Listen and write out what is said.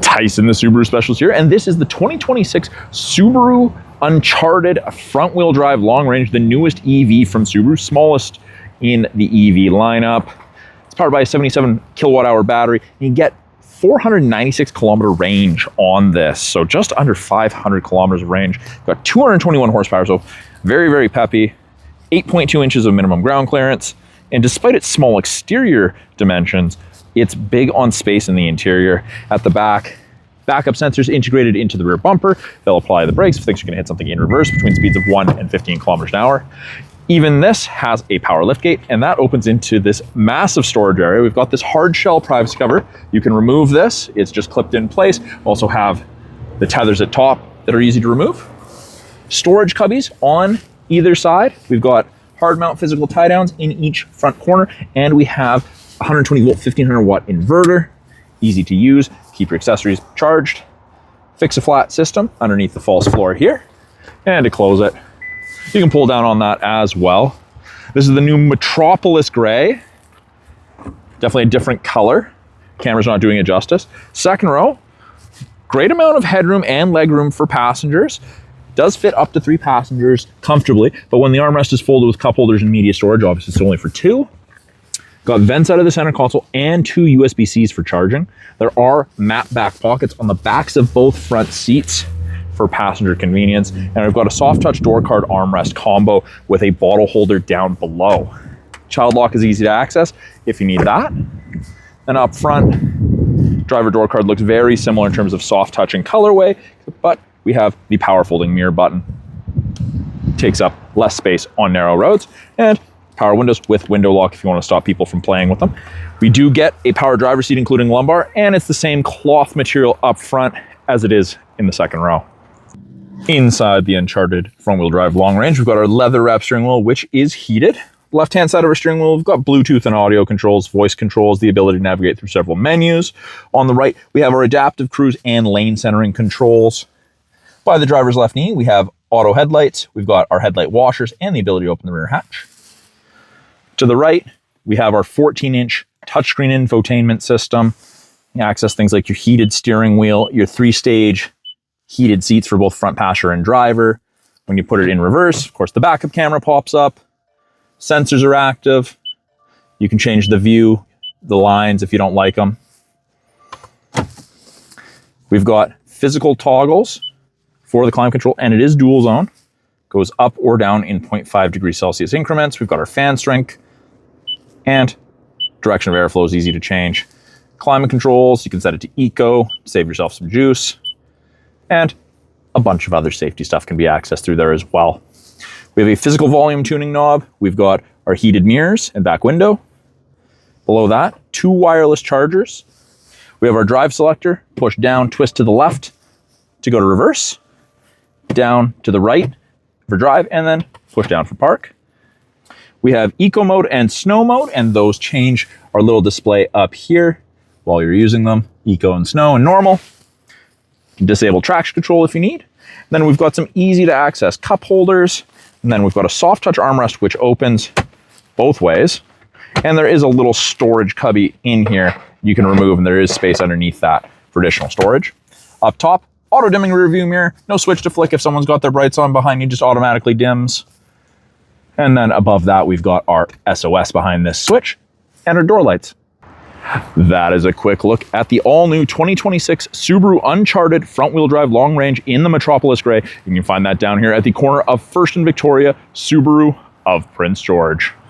Tyson, the Subaru specialist here, and this is the 2026 Subaru Uncharted front-wheel drive long range, the newest EV from Subaru, smallest in the EV lineup. It's powered by a 77 kilowatt hour battery. You can get 496 kilometer range on this, so just under 500 kilometers of range. Got 221 horsepower, so very, very peppy. 8.2 inches of minimum ground clearance, and despite its small exterior dimensions, it's big on space in the interior. At the back, backup sensors integrated into the rear bumper. They'll apply the brakes if things are going to hit something in reverse between speeds of 1 and 15 kilometers an hour. Even this has a power liftgate, and that opens into this massive storage area. We've got this hard shell privacy cover. You can remove this. It's just clipped in place. Also have the tethers at top that are easy to remove. Storage cubbies on either side. We've got hard mount physical tie downs in each front corner, and we have 120 volt, 1500 watt inverter, easy to use, keep your accessories charged. Fix a flat system underneath the false floor here, and to close it, you can pull down on that as well. This is the new Metropolis gray, definitely a different color. Camera's not doing it justice. Second row, great amount of headroom and legroom for passengers. Does fit up to 3 passengers comfortably, but when the armrest is folded with cup holders and media storage, obviously it's only for 2. Got vents out of the center console and 2 USB-Cs for charging. There are matte back pockets on the backs of both front seats for passenger convenience. And we've got a soft touch door card armrest combo with a bottle holder down below. Child lock is easy to access if you need that. And up front, driver door card looks very similar in terms of soft touch and colorway, but we have the power folding mirror button. Takes up less space on narrow roads, and power windows with window lock if you want to stop people from playing with them. We do get a power driver seat including lumbar, and it's the same cloth material up front as it is in the second row. Inside the Uncharted front-wheel drive long range, we've got our leather wrap steering wheel, which is heated. Left-hand side of our steering wheel, we've got Bluetooth and audio controls, voice controls, the ability to navigate through several menus. On the right, we have our adaptive cruise and lane centering controls. By the driver's left knee, we have auto headlights. We've got our headlight washers and the ability to open the rear hatch. To the right, we have our 14-inch touchscreen infotainment system. You access things like your heated steering wheel, your 3-stage heated seats for both front passenger and driver. When you put it in reverse, of course, the backup camera pops up. Sensors are active. You can change the view, the lines if you don't like them. We've got physical toggles for the climate control, and it is dual zone. Goes up or down in 0.5 degrees Celsius increments. We've got our fan strength, and direction of airflow is easy to change. Climate controls, you can set it to eco, save yourself some juice, and a bunch of other safety stuff can be accessed through there as well. We have a physical volume tuning knob. We've got our heated mirrors and back window. Below that, 2 wireless chargers. We have our drive selector, push down, twist to the left to go to reverse, down to the right for drive, and then push down for park. We have eco mode and snow mode, and those change our little display up here while you're using them. Eco and snow and normal. You can disable traction control if you need. Then we've got some easy to access cup holders, and then we've got a soft touch armrest which opens both ways. And there is a little storage cubby in here you can remove, and there is space underneath that for additional storage. Up top, auto dimming rear view mirror, no switch to flick if someone's got their brights on behind you, just automatically dims. And then above that, we've got our SOS behind this switch and our door lights. That is a quick look at the all-new 2026 Subaru Uncharted front-wheel drive long range in the Metropolis gray. You can find that down here at the corner of 1st and Victoria, Subaru of Prince George.